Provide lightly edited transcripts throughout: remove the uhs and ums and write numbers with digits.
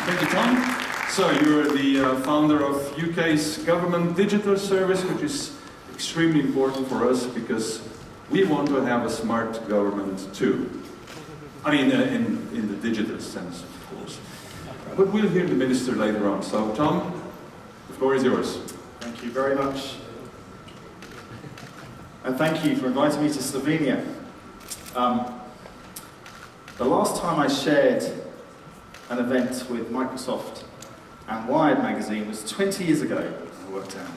Thank you, Tom. So you're the founder of UK's government digital service, which is extremely important for us because we want to have a smart government too. I mean, in the digital sense, of course. But we'll hear the minister later on. So, Tom, the floor is yours. Thank you very much. And thank you for inviting me to Slovenia. The last time I shared an event with Microsoft and Wired magazine was 20 years ago, I worked out,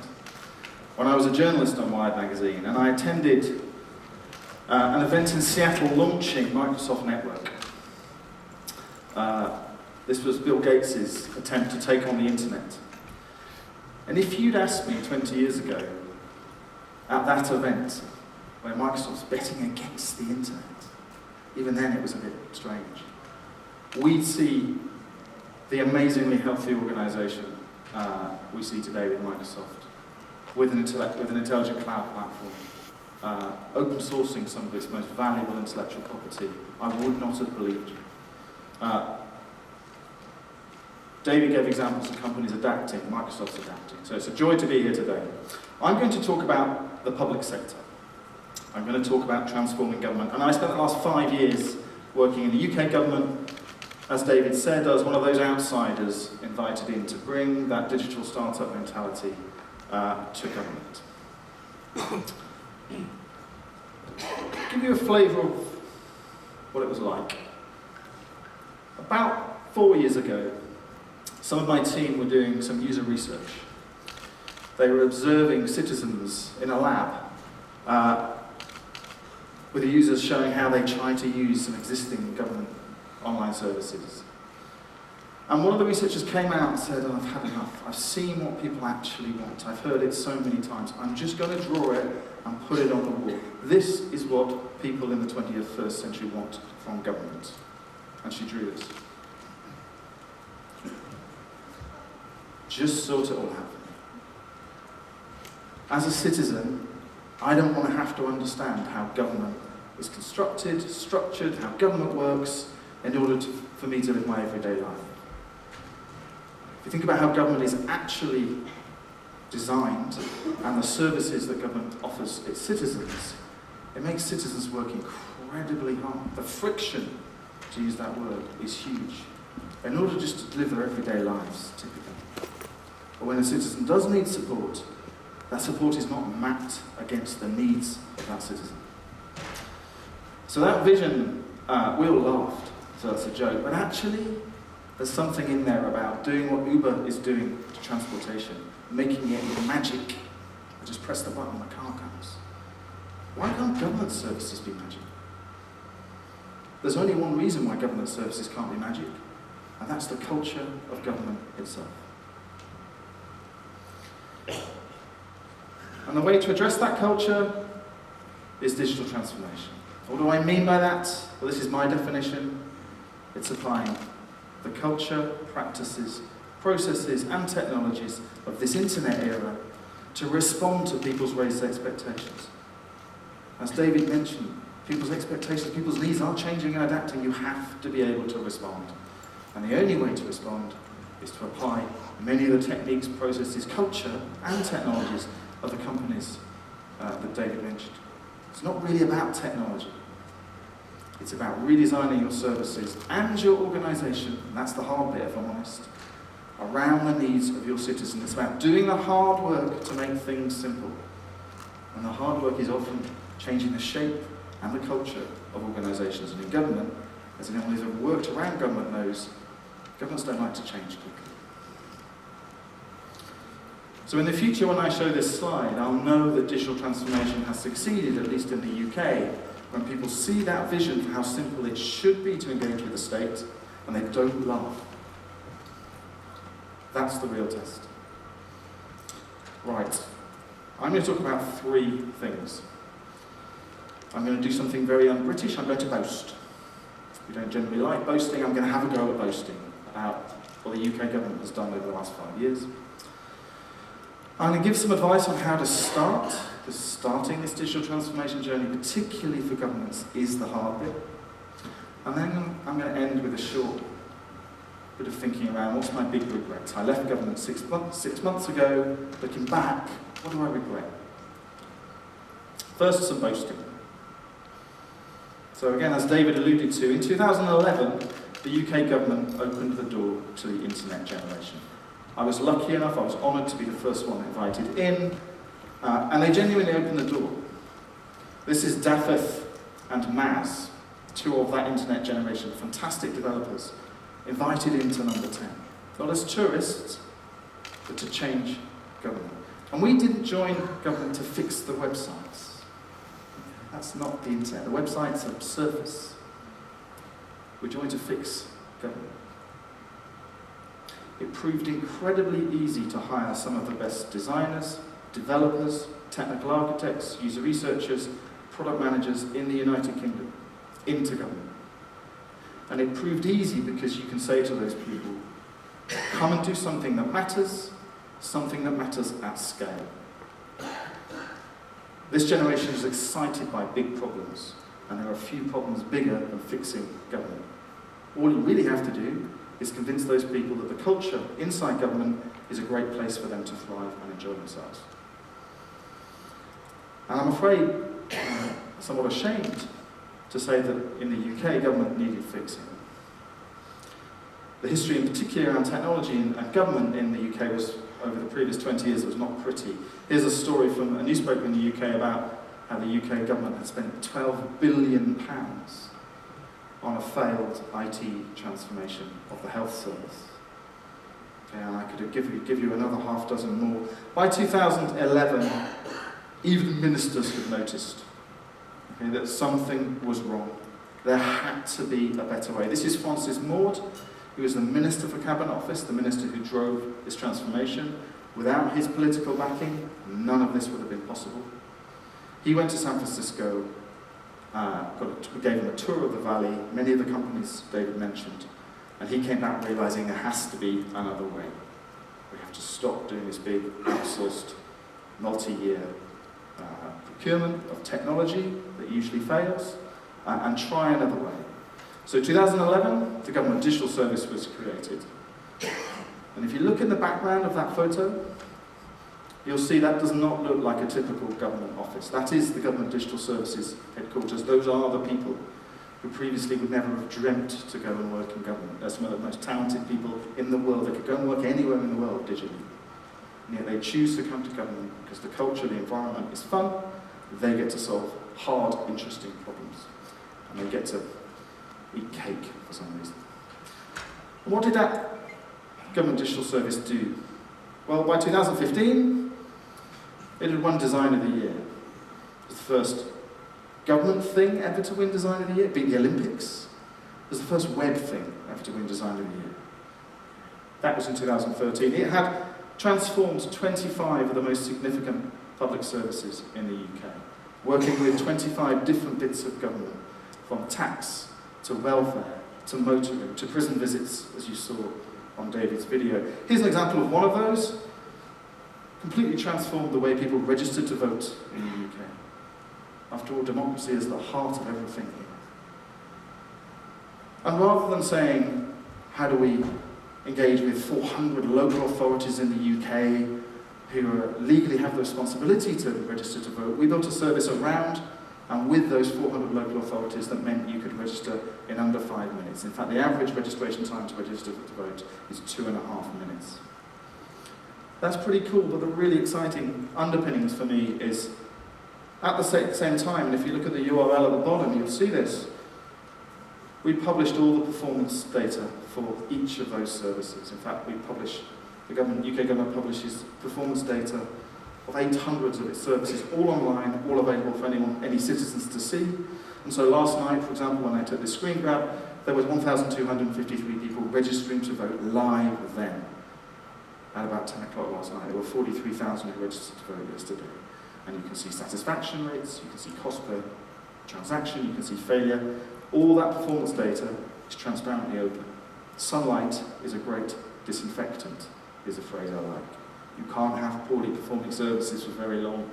when I was a journalist on Wired magazine, and I attended an event in Seattle launching Microsoft Network. This was Bill Gates' attempt to take on the internet. And if you'd asked me 20 years ago, at that event, where Microsoft's betting against the internet, even then it was a bit strange, we'd see the amazingly healthy organisation we see today with Microsoft, with an intelligent cloud platform, open sourcing some of its most valuable intellectual property. I would not have believed. David gave examples of companies adapting, Microsoft's adapting. So it's a joy to be here today. I'm going to talk about the public sector. I'm going to talk about transforming government. And I spent the last 5 years working in the UK government. As David said, I was one of those outsiders invited in to bring that digital startup mentality to government. Give you a flavour of what it was like. About 4 years ago, some of my team were doing some user research. They were observing citizens in a lab with the users showing how they try to use some existing government online services. And one of the researchers came out and said, I've had enough. I've seen what people actually want. I've heard it so many times. I'm just going to draw it and put it on the wall. This is what people in the 21st century want from government. And she drew this. Just sort it all out. As a citizen, I don't want to have to understand how government is constructed, structured, how government works, in order for me to live my everyday life. If you think about how government is actually designed and the services that government offers its citizens, it makes citizens work incredibly hard. The friction, to use that word, is huge. In order just to live their everyday lives, typically. But when a citizen does need support, that support is not mapped against the needs of that citizen. So that vision, we all laughed, so that's a joke, but actually there's something in there about doing what Uber is doing to transportation, making it magic. I just press the button and the car comes. Why can't government services be magic? There's only one reason why government services can't be magic, and that's the culture of government itself. And the way to address that culture is digital transformation. What do I mean by that? Well, this is my definition. It's applying the culture, practices, processes, and technologies of this internet era to respond to people's raised expectations. As David mentioned, people's expectations, people's needs are changing and adapting. You have to be able to respond. And the only way to respond is to apply many of the techniques, processes, culture, and technologies of the companies that David mentioned. It's not really about technology. It's about redesigning your services and your organisation, and that's the hard bit if I'm honest, around the needs of your citizens. It's about doing the hard work to make things simple. And the hard work is often changing the shape and the culture of organisations. And in government, as anyone who's ever worked around government knows, governments don't like to change quickly. So in the future, when I show this slide, I'll know that digital transformation has succeeded, at least in the UK, when people see that vision for how simple it should be to engage with the state, and they don't laugh. That's the real test. Right. I'm going to talk about 3 things. I'm going to do something very un-British. I'm going to boast. We don't generally like boasting. I'm going to have a go at boasting about what the UK government has done over the last 5 years. I'm going to give some advice on how to start, because starting this digital transformation journey, particularly for governments, is the hard bit. And then I'm going to end with a short bit of thinking around what's my big regrets. I left government six months ago. Looking back, what do I regret? First, some boasting. So again, as David alluded to, in 2011, the UK government opened the door to the internet generation. I was lucky enough, I was honoured to be the first one invited in, and they genuinely opened the door. This is Dafeth and Maz, two of that internet generation, fantastic developers, invited into number 10. Not as tourists, but to change government. And we didn't join government to fix the websites. That's not the internet. The website's a surface. We joined to fix government. It proved incredibly easy to hire some of the best designers, developers, technical architects, user researchers, product managers in the United Kingdom into government. And it proved easy because you can say to those people, come and do something that matters at scale. This generation is excited by big problems, and there are a few problems bigger than fixing government. All you really have to do is convince those people that the culture inside government is a great place for them to thrive and enjoy themselves. And I'm afraid, somewhat ashamed, to say that in the UK, government needed fixing. The history in particular around technology and government in the UK was, over the previous 20 years, was not pretty. Here's a story from a newspaper in the UK about how the UK government had spent £12 billion on a failed IT transformation of the health service. Okay, and I could give you another half dozen more. By 2011, even ministers had noticed that something was wrong. There had to be a better way. This is Francis Maude, who was the Minister for Cabinet Office, the minister who drove this transformation. Without his political backing, none of this would have been possible. He went to San Francisco, gave him a tour of the valley, many of the companies David mentioned, and he came back realizing there has to be another way. We have to stop doing this big, outsourced, multi-year procurement of technology that usually fails, and try another way. So 2011, the Government Digital Service was created. And if you look in the background of that photo, you'll see that does not look like a typical government office. That is the Government Digital Services headquarters. Those are the people who previously would never have dreamt to go and work in government. They're some of the most talented people in the world. They could go and work anywhere in the world digitally. And yet they choose to come to government because the culture, the environment is fun. They get to solve hard, interesting problems. And they get to eat cake for some reason. And what did that Government Digital Service do? Well, by 2015, it had won Design of the Year. It was the first government thing ever to win Design of the Year. It beat the Olympics. It was the first web thing ever to win Design of the Year. That was in 2013. It had transformed 25 of the most significant public services in the UK, working with 25 different bits of government, from tax to welfare to motoring to prison visits, as you saw on David's video. Here's an example of one of those. Completely transformed the way people registered to vote in the UK. After all, democracy is the heart of everything here. And rather than saying, how do we engage with 400 local authorities in the UK who legally have the responsibility to register to vote, we built a service around and with those 400 local authorities that meant you could register in under 5 minutes. In fact, the average registration time to register to vote is 2.5 minutes. That's pretty cool, but the really exciting underpinnings for me is, at the same time, and if you look at the URL at the bottom, you'll see this, we published all the performance data for each of those services. In fact, the UK government publishes performance data of 800 of its services, all online, all available for any citizens to see. And so last night, for example, when I took this screen grab, there was 1,253 people registering to vote live then. At about 10 o'clock last night, there were 43,000 who registered to vote yesterday. And you can see satisfaction rates, you can see cost per transaction, you can see failure. All that performance data is transparently open. Sunlight is a great disinfectant, is a phrase I like. You can't have poorly performing services for very long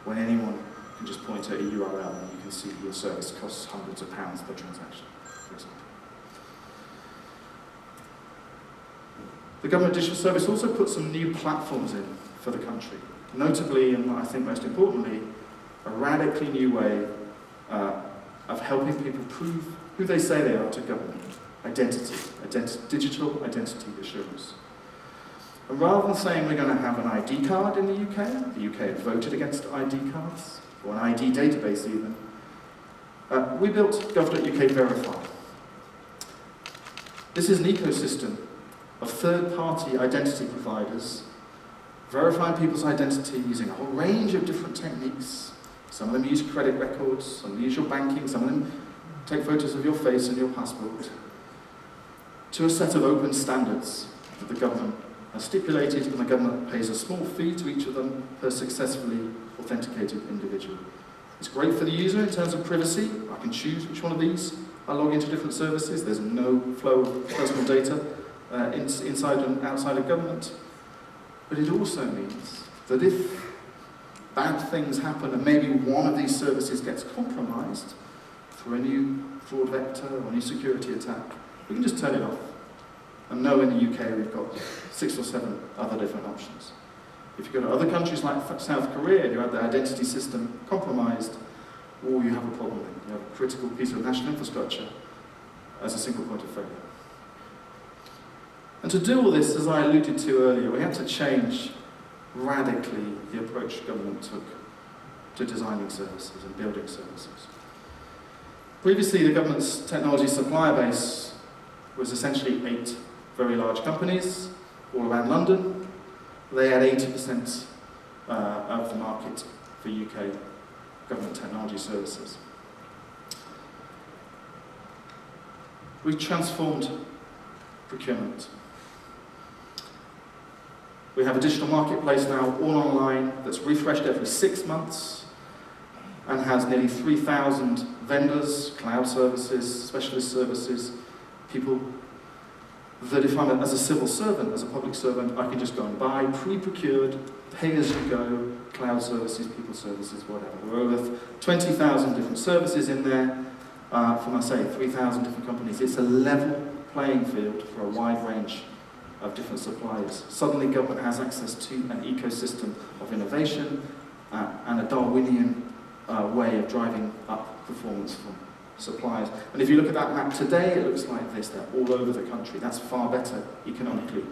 when anyone can just point at a URL and you can see your service costs hundreds of pounds per transaction, for example. The Government Digital Service also put some new platforms in for the country. Notably, and I think most importantly, a radically new way of helping people prove who they say they are to government. Digital identity assurance. And rather than saying we're going to have an ID card in the UK had voted against ID cards, or an ID database even, we built gov.uk Verify. This is an ecosystem of third-party identity providers verifying people's identity using a whole range of different techniques. Some of them use credit records, some of them use your banking, some of them take photos of your face and your passport, to a set of open standards that the government has stipulated, and the government pays a small fee to each of them per successfully authenticated individual. It's great for the user in terms of privacy. I can choose which one of these I log into different services. There's no flow of personal data inside and outside of government. But it also means that if bad things happen and maybe one of these services gets compromised through a new fraud vector or a new security attack, we can just turn it off. And know in the UK we've got 6 or 7 other different options. If you go to other countries like South Korea, who have their identity system compromised, or you have a problem then. You have a critical piece of national infrastructure as a single point of failure. And to do all this, as I alluded to earlier, we had to change radically the approach government took to designing services and building services. Previously, the government's technology supplier base was essentially 8 very large companies all around London. They had 80% of the market for UK government technology services. We transformed procurement. We have a digital marketplace now, all online, that's refreshed every 6 months and has nearly 3,000 vendors, cloud services, specialist services, people that if I'm as a civil servant, as a public servant, I can just go and buy pre-procured, pay-as-you-go, cloud services, people services, whatever. There are over 20,000 different services in there from, I say, 3,000 different companies. It's a level playing field for a wide range of different suppliers. Suddenly government has access to an ecosystem of innovation and a Darwinian way of driving up performance from suppliers. And if you look at that map today, it looks like this. They're all over the country. That's far better economically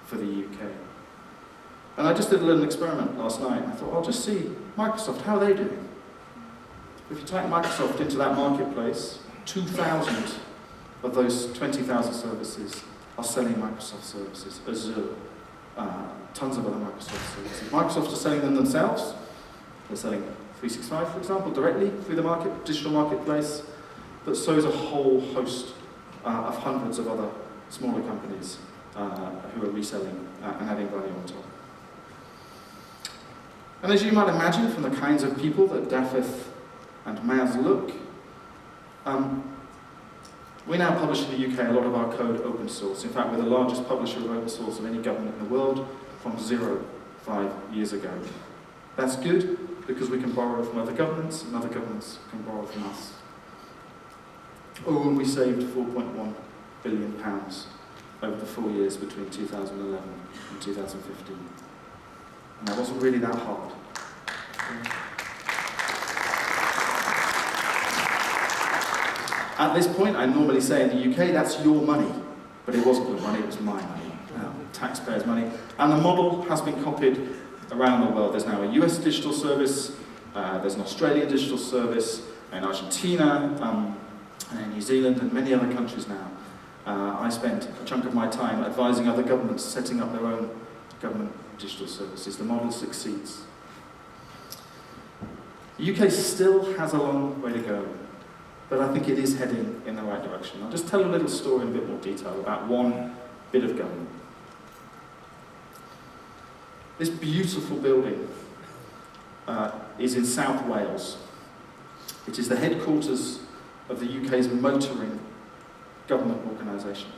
for the UK. And I just did a little experiment last night. I thought, I'll just see Microsoft, how are they doing? If you type Microsoft into that marketplace, 2,000 of those 20,000 services are selling Microsoft services, Azure, tons of other Microsoft services. Microsoft are selling them themselves. They're selling 365, for example, directly through the digital marketplace. But so is a whole host of hundreds of other smaller companies who are reselling and adding value on top. And as you might imagine from the kinds of people that Dafith and Maz look, we now publish in the UK a lot of our code open source. In fact, we're the largest publisher of open source of any government in the world from 0 5 years ago. That's good because we can borrow from other governments and other governments can borrow from us. Oh, and we saved £4.1 billion over the 4 years between 2011 and 2015. And that wasn't really that hard. At this point, I normally say in the UK, that's your money. But it wasn't your money, it was my money, taxpayers' money. And the model has been copied around the world. There's now a US digital service, there's an Australian digital service, in Argentina, and in New Zealand, and many other countries now. I spent a chunk of my time advising other governments setting up their own government digital services. The model succeeds. The UK still has a long way to go, but I think it is heading in the right direction. I'll just tell a little story in a bit more detail about one bit of government. This beautiful building is in South Wales. It is the headquarters of the UK's motoring government organisation.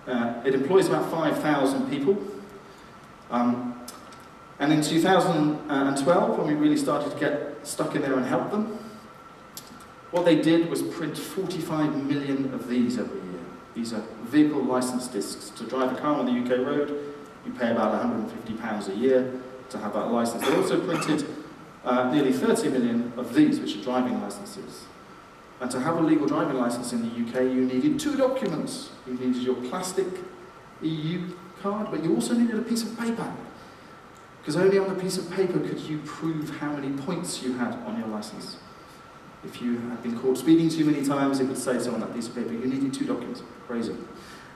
It employs about 5,000 people. And in 2012, when we really started to get stuck in there and help them, what they did was print 45 million of these every year. These are vehicle license discs. To drive a car on the UK road, you pay about £150 a year to have that license. They also printed nearly 30 million of these, which are driving licenses. And to have a legal driving license in the UK, you needed 2 documents. You needed your plastic EU card, but you also needed a piece of paper. Because only on a piece of paper could you prove how many points you had on your license. If you had been caught speeding too many times, it would say so on that piece of paper. You needed 2 documents. Crazy.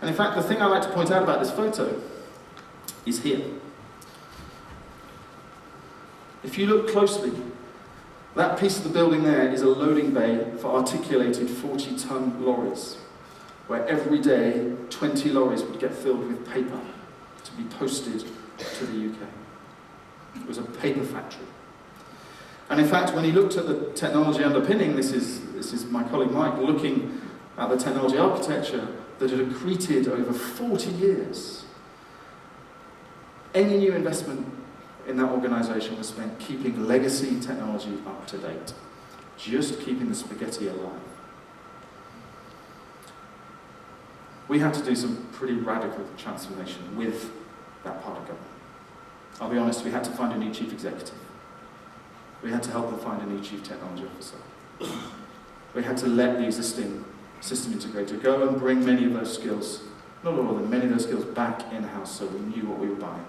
And in fact, the thing I like to point out about this photo is here. If you look closely, that piece of the building there is a loading bay for articulated 40-ton lorries, where every day 20 lorries would get filled with paper to be posted to the UK. It was a paper factory. And in fact, when he looked at the technology underpinning, this is my colleague Mike looking at the technology architecture that had accreted over 40 years. Any new investment in that organisation was spent keeping legacy technology up to date, just keeping the spaghetti alive. We had to do some pretty radical transformation with that part of government. I'll be honest, we had to find a new chief executive. We had to help them find a new chief technology officer. We had to let the existing system integrator go and bring many of those skills, not all of them, many of those skills back in-house so we knew what we were buying.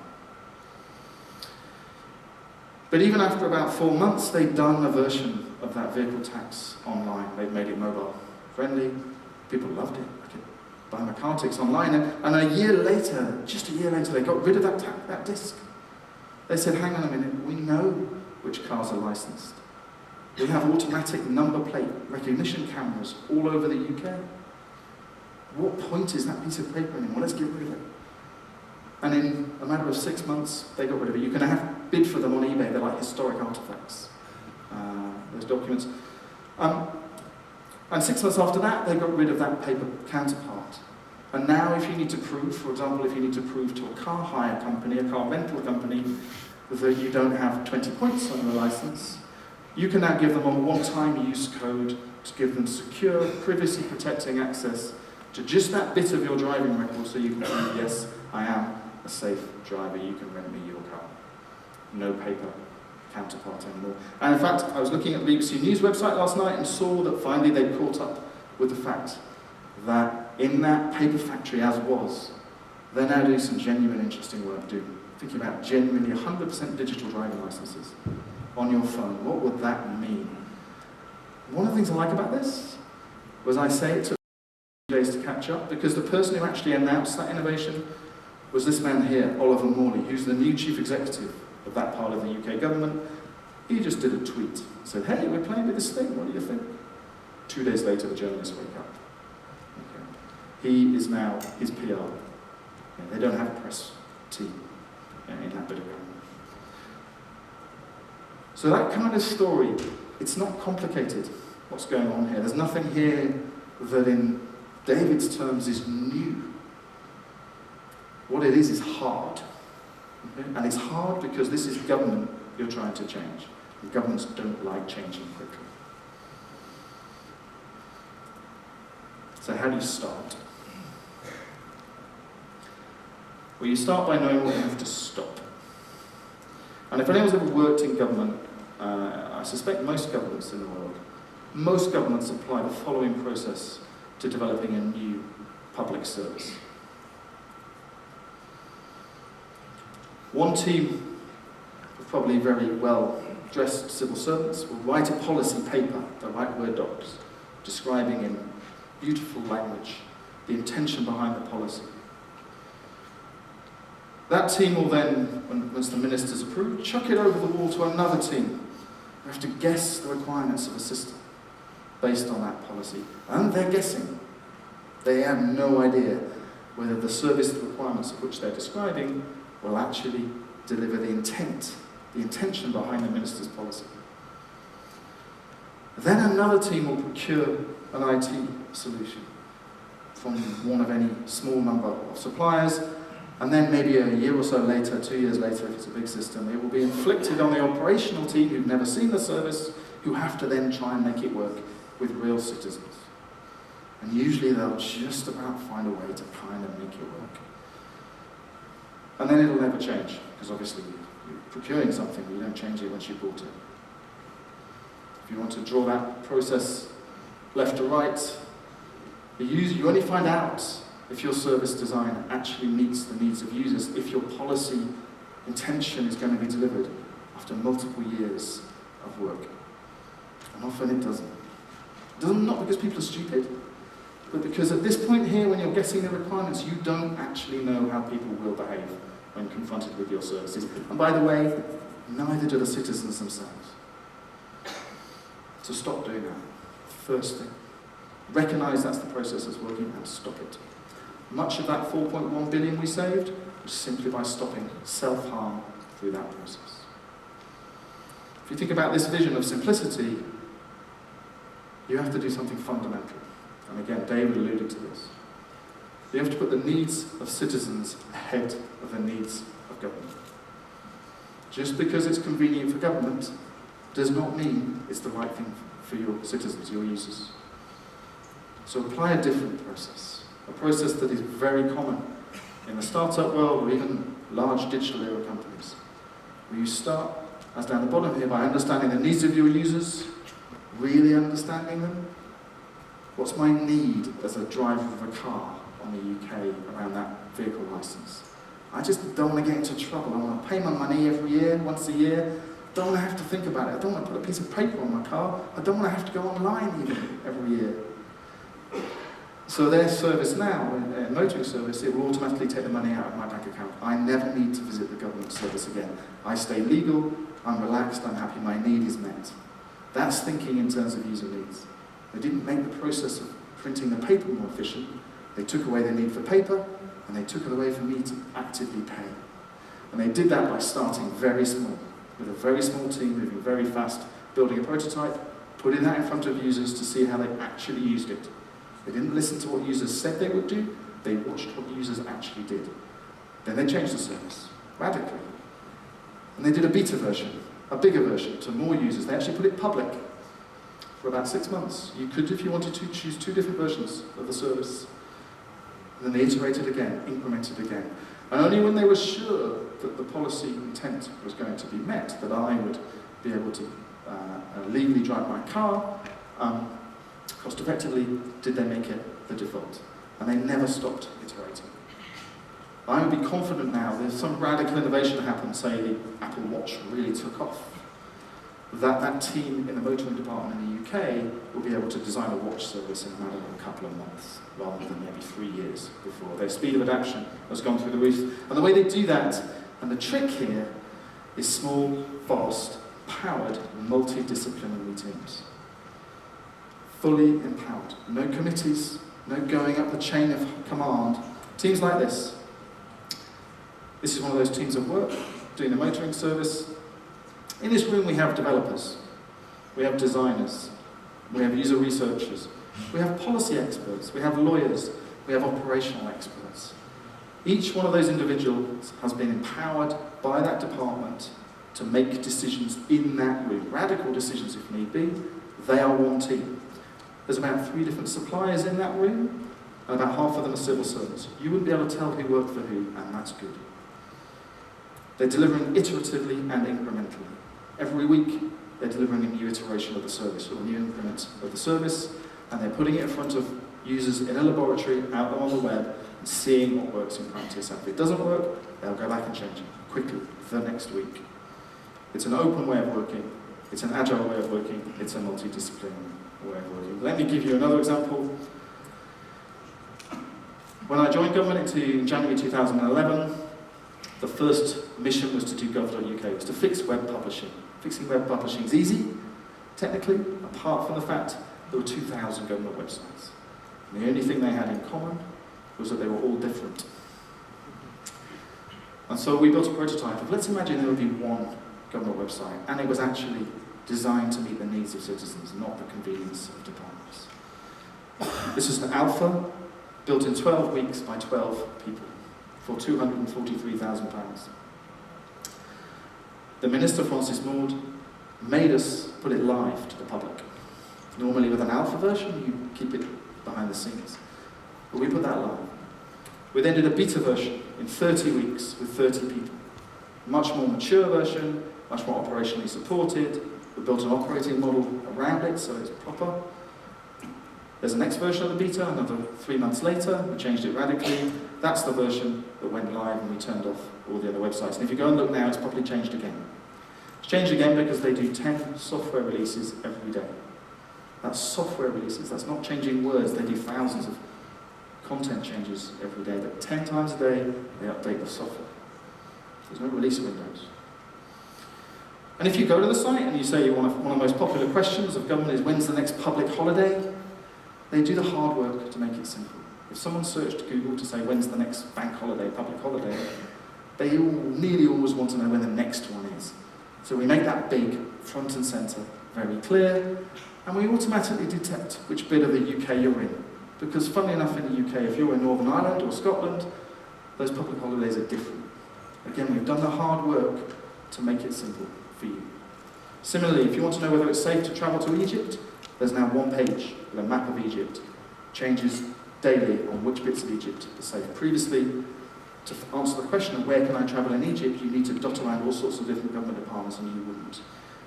But even after about 4 months, they'd done a version of that vehicle tax online. They'd made it mobile friendly. People loved it. I could buy my car tax online. And a year later, just a year later, they got rid of that disc. They said, hang on a minute, we know which cars are licensed. We have automatic number plate recognition cameras all over the UK. What point is that piece of paper anymore? Let's get rid of it. And in a matter of 6 months, they got rid of it. You can bid for them on eBay. They're like historic artifacts, those documents. And 6 months after that, they got rid of that paper counterpart. And now if you need to prove, for example, if you need to prove to a car hire company, a car rental company, that you don't have 20 points on your license, you can now give them a one-time use code to give them secure, privacy-protecting access to just that bit of your driving record so you can prove, yes, I am a safe driver, you can rent me your car. No paper counterpart anymore. And in fact, I was looking at the BBC News website last night and saw that finally they'd caught up with the fact that in that paper factory as was, they're now doing some genuine interesting work, thinking about genuinely 100% digital driving licenses on your phone. What would that mean? One of the things I like about this was I say it took days to catch up because the person who actually announced that innovation was this man here, Oliver Morley, who's the new chief executive of that part of the UK government. He just did a tweet, said, hey, we're playing with this thing, what do you think? 2 days later, the journalists wake up. Okay. He is now his PR. Yeah, they don't have a press team in that bit of government. So that kind of story, it's not complicated, what's going on here. There's nothing here that in David's terms is new. What it is hard. Okay? And it's hard because this is government you're trying to change. And governments don't like changing quickly. So how do you start? Well, you start by knowing what you have to stop. And if anyone's ever worked in government, I suspect most governments in the world, most governments apply the following process to developing a new public service. One team of probably very well-dressed civil servants will write a policy paper, they'll write Word docs, describing in beautiful language the intention behind the policy. That team will then, once the minister's approved, chuck it over the wall to another team who have to guess the requirements of a system based on that policy. And they're guessing. They have no idea whether the service requirements of which they're describing will actually deliver the intention behind the minister's policy. Then another team will procure an IT solution from one of any small number of suppliers, and then maybe a year or so later, 2 years later, if it's a big system, it will be inflicted on the operational team who've never seen the service, who have to then try and make it work with real citizens. And usually they'll just about find a way to kind of make it work. And then it'll never change, because obviously you're procuring something, you don't change it once you bought it. If you want to draw that process left to right, you only find out if your service design actually meets the needs of users, if your policy intention is going to be delivered after multiple years of work. And often it doesn't. It doesn't, not because people are stupid, but because at this point here, when you're getting the requirements, you don't actually know how people will behave when confronted with your services. And by the way, neither do the citizens themselves. So stop doing that. First thing. Recognise that's the process that's working and stop it. Much of that 4.1 billion we saved was simply by stopping self-harm through that process. If you think about this vision of simplicity, you have to do something fundamental. And again, David alluded to this. You have to put the needs of citizens ahead of the needs of government. Just because it's convenient for government does not mean it's the right thing for your citizens, your users. So apply a different process, a process that is very common in the startup world or even large digital era companies, where you start, as down the bottom here, by understanding the needs of your users, really understanding them. What's my need as a driver of a car on the UK around that vehicle license? I just don't want to get into trouble. I want to pay my money every year, once a year. I don't want to have to think about it. I don't want to put a piece of paper on my car. I don't want to have to go online even every year. So their service now, motoring service, it will automatically take the money out of my bank account. I never need to visit the government service again. I stay legal, I'm relaxed, I'm happy, my need is met. That's thinking in terms of user needs. They didn't make the process of printing the paper more efficient. They took away the need for paper, and they took it away for me to actively pay. And they did that by starting very small, with a very small team, moving very fast, building a prototype, putting that in front of users to see how they actually used it. They didn't listen to what users said they would do, they watched what users actually did. Then they changed the service, radically. And they did a beta version, a bigger version, to more users. They actually put it public for about 6 months. You could, if you wanted to, choose 2 different versions of the service. And then they iterated again, incremented again. And only when they were sure that the policy intent was going to be met, that I would be able to legally drive my car, cost effectively, did they make it the default. And they never stopped iterating. I would be confident now that if some radical innovation happened, say the Apple Watch really took off, that team in the motoring department in the UK will be able to design a watch service in a matter of a couple of months, rather than maybe 3 years before. Their speed of adaptation has gone through the roof. And the way they do that, and the trick here, is small, fast, powered, multidisciplinary teams. Fully empowered. No committees, no going up the chain of command. Teams like this. This is one of those teams of work, doing the motoring service. In this room we have developers, we have designers, we have user researchers, we have policy experts, we have lawyers, we have operational experts. Each one of those individuals has been empowered by that department to make decisions in that room, radical decisions if need be. They are one team. There's about 3 different suppliers in that room, and about half of them are civil servants. You wouldn't be able to tell who worked for who, and that's good. They're delivering iteratively and incrementally. Every week, they're delivering a new iteration of the service, or a new increment of the service, and they're putting it in front of users in a laboratory, out there on the web, and seeing what works in practice. And if it doesn't work, they'll go back and change it quickly the next week. It's an open way of working, it's an agile way of working, it's a multidisciplinary way of working. Let me give you another example. When I joined government in January 2011, the first mission was to do gov.uk, it was to fix web publishing. Fixing web publishing is easy, technically, apart from the fact there were 2,000 government websites. And the only thing they had in common was that they were all different. And so we built a prototype of, let's imagine there would be one government website, and it was actually designed to meet the needs of citizens, not the convenience of departments. This is an alpha, built in 12 weeks by 12 people, for £243,000. The Minister, Francis Maud, made us put it live to the public. Normally with an alpha version, you keep it behind the scenes. But we put that live. We then did a beta version in 30 weeks with 30 people. Much more mature version, much more operationally supported. We built an operating model around it so it's proper. There's a next version of the beta, another 3 months later. We changed it radically. That's the version that went live and we turned off all the other websites. And if you go and look now, it's probably changed again. It's changed again because they do 10 software releases every day. That's software releases, that's not changing words. They do thousands of content changes every day, but 10 times a day they update the software. There's no release windows. And if you go to the site and you say one of the most popular questions of government is when's the next public holiday, they do the hard work to make it simple. If someone searched Google to say when's the next bank holiday, public holiday, they nearly always want to know when the next one is. So we make that big, front and centre, very clear, and we automatically detect which bit of the UK you're in. Because funnily enough in the UK, if you're in Northern Ireland or Scotland, those public holidays are different. Again, we've done the hard work to make it simple for you. Similarly, if you want to know whether it's safe to travel to Egypt, there's now one page with a map of Egypt. Changes daily on which bits of Egypt are safe. Previously, to answer the question of where can I travel in Egypt, you need to dot around all sorts of different government departments and you wouldn't.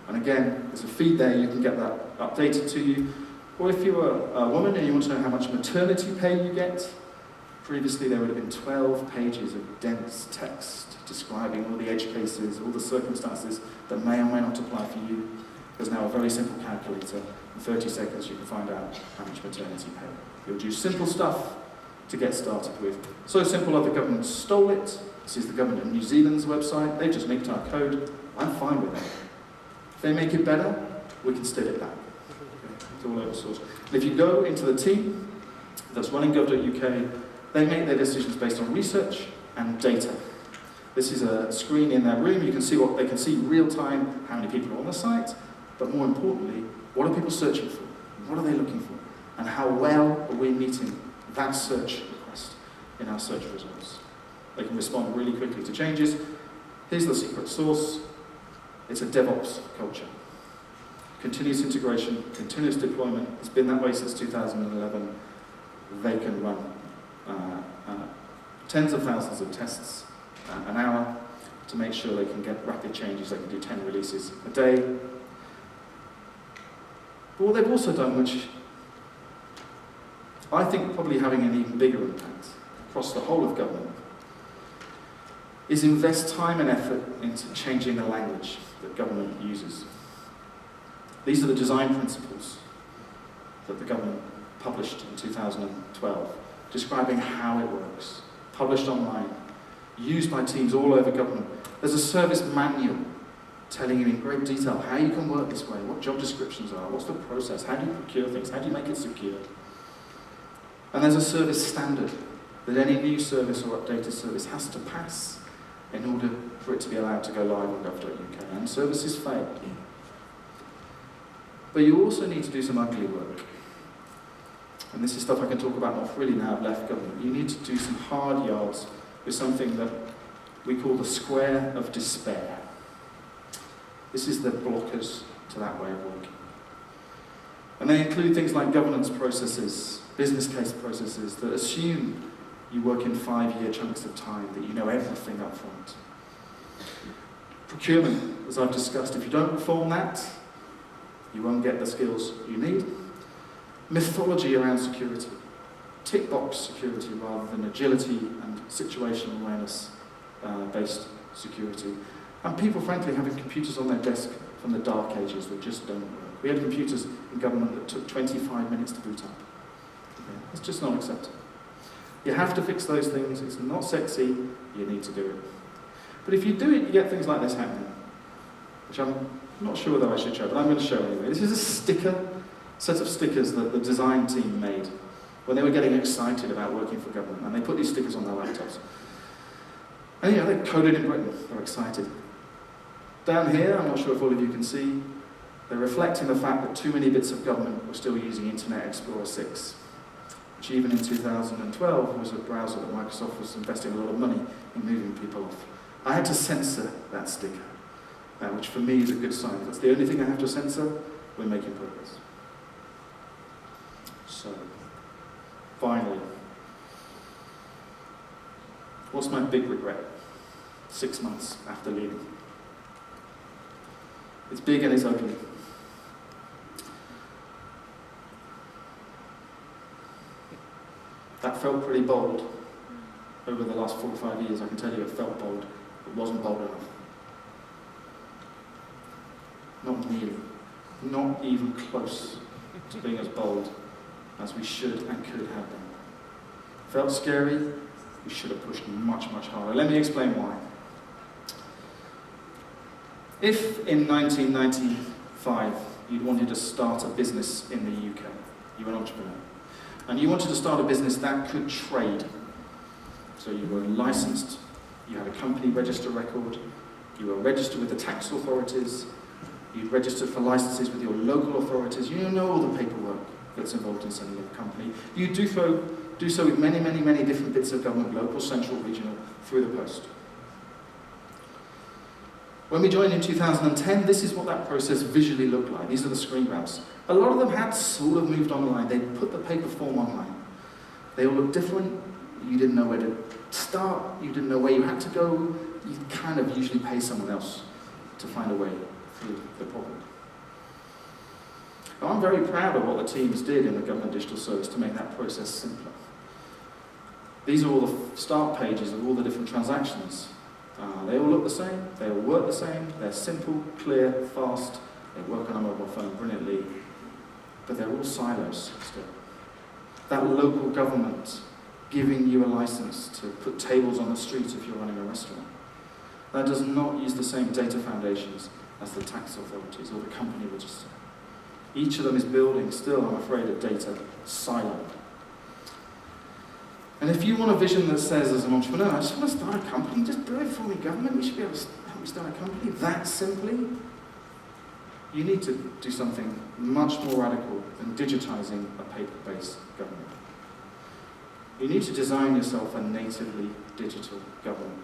And again, there's a feed there, you can get that updated to you. Or if you're a woman and you want to know how much maternity pay you get, previously there would have been 12 pages of dense text describing all the edge cases, all the circumstances that may or may not apply for you. There's now a very simple calculator. In 30 seconds you can find out how much maternity pay. You'll do simple stuff to get started with. So simple other governments stole it. This is the government of New Zealand's website. They just nicked our code. I'm fine with that. If they make it better, we can steal it back. Okay? It's all open source. And if you go into the team that's running gov.uk, they make their decisions based on research and data. This is a screen in their room. You can see what they can see real time, how many people are on the site, but more importantly, what are people searching for? What are they looking for? And how well are we meeting that search request in our search results? They can respond really quickly to changes. Here's the secret sauce. It's a DevOps culture. Continuous integration, continuous deployment. It's been that way since 2011. They can run tens of thousands of tests an hour to make sure they can get rapid changes. They can do 10 releases a day. But what they've also done, which I think probably having an even bigger impact across the whole of government, is invest time and effort into changing the language that government uses. These are the design principles that the government published in 2012, describing how it works, published online, used by teams all over government. There's a service manual telling you in great detail how you can work this way, what job descriptions are, what's the process, how do you procure things, how do you make it secure. And there's a service standard that any new service or updated service has to pass in order for it to be allowed to go live on gov.uk, and services fail. But you also need to do some ugly work. And this is stuff I can talk about more freely now I've left government. You need to do some hard yards with something that we call the square of despair. This is the blockers to that way of working. And they include things like governance processes, business case processes that assume you work in 5-year chunks of time, that you know everything up front. Procurement, as I've discussed, if you don't perform that, you won't get the skills you need. Mythology around security, tick box security rather than agility and situational awareness based security. And people, frankly, having computers on their desk from the dark ages that just don't work. We had computers in government that took 25 minutes to boot up. Okay. It's just not acceptable. You have to fix those things. It's not sexy. You need to do it. But if you do it, you get things like this happening, which I'm not sure whether I should show, but I'm going to show anyway. This is a set of stickers that the design team made when they were getting excited about working for government, and they put these stickers on their laptops. And they're coded in Britain. They're excited. Down here, I'm not sure if all of you can see, they're reflecting the fact that too many bits of government were still using Internet Explorer 6, which even in 2012 was a browser that Microsoft was investing a lot of money in moving people off. I had to censor that sticker, which for me is a good sign. If that's the only thing I have to censor, we're making progress. So, finally, what's my big regret 6 months after leaving? It's big and it's ugly. That felt pretty bold. Over the last 4 or 5 years, I can tell you it felt bold. It wasn't bold enough. Not nearly. Not even close to being as bold as we should and could have been. Felt scary. We should have pushed much, much harder. Let me explain why. If in 1995 you'd wanted to start a business in the UK, you were an entrepreneur, and you wanted to start a business that could trade, so you were licensed, you had a company register record, you were registered with the tax authorities, you'd registered for licenses with your local authorities, you know all the paperwork that's involved in setting up a company. You do so with many, many, many different bits of government, local, central, regional, through the post. When we joined in 2010, this is what that process visually looked like. These are the screen grabs. A lot of them had sort of moved online. They'd put the paper form online. They all looked different. You didn't know where to start. You didn't know where you had to go. You kind of usually pay someone else to find a way through the problem. Now, I'm very proud of what the teams did in the Government Digital Service to make that process simpler. These are all the start pages of all the different transactions. They all look the same, they all work the same, they're simple, clear, fast, they work on a mobile phone brilliantly, but they're all silos still. That local government giving you a license to put tables on the street if you're running a restaurant, that does not use the same data foundations as the tax authorities or the company register. Each of them is building still, I'm afraid, a data silo. And if you want a vision that says, as an entrepreneur, I just want to start a company, just do it for me, government, you should be able to help me start a company, that simply, you need to do something much more radical than digitizing a paper-based government. You need to design yourself a natively digital government,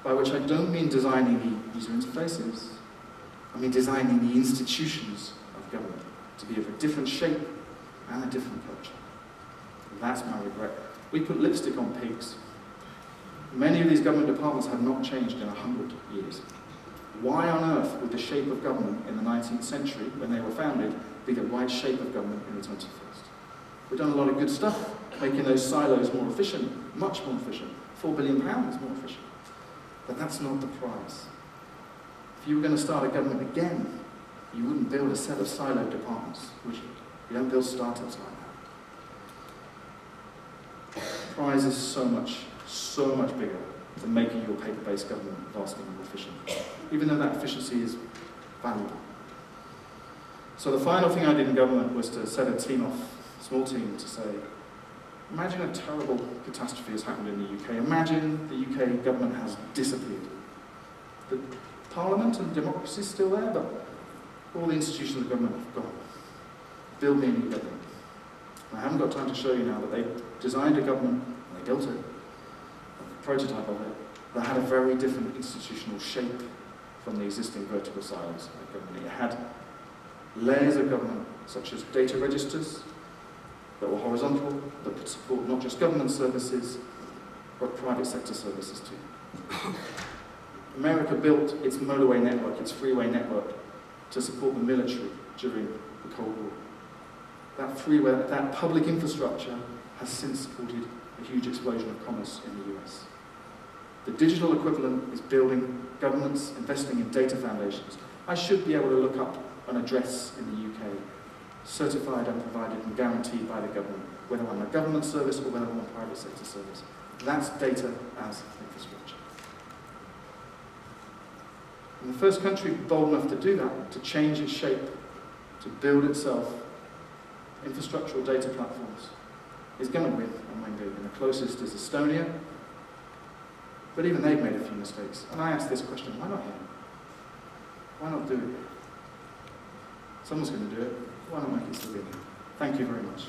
by which I don't mean designing the user interfaces, I mean designing the institutions of government to be of a different shape and a different culture. That's my regret. We put lipstick on pigs. Many of these government departments have not changed in 100 years. Why on earth would the shape of government in the 19th century, when they were founded, be the right shape of government in the 21st? We've done a lot of good stuff, making those silos more efficient, much more efficient. £4 billion more efficient. But that's not the prize. If you were going to start a government again, you wouldn't build a set of siloed departments, would you? You don't build startups like that. The prize is so much bigger than making your paper-based government vastly more efficient, even though that efficiency is valuable. So the final thing I did in government was to set a team off, a small team, to say, imagine a terrible catastrophe has happened in the UK. Imagine the UK government has disappeared. The Parliament and democracy is still there, but all the institutions of government have gone. Build me a new government. I haven't got time to show you now that they designed a government, and they built it, a prototype of it, that had a very different institutional shape from the existing vertical silos of government. It had layers of government, such as data registers, that were horizontal, that could support not just government services, but private sector services too. America built its motorway network, its freeway network, to support the military during the Cold War. That freeway, that public infrastructure has since supported a huge explosion of commerce in the US. The digital equivalent is building governments, investing in data foundations. I should be able to look up an address in the UK, certified and provided and guaranteed by the government, whether I'm a government service or whether I'm a private sector service. That's data as infrastructure. And the first country bold enough to do that, to change its shape, to build itself infrastructural data platforms, is going to win on my bid. And the closest is Estonia, but even they've made a few mistakes. And I ask this question, why not here? Why not do it? Someone's going to do it. Why not make it still here? Thank you very much.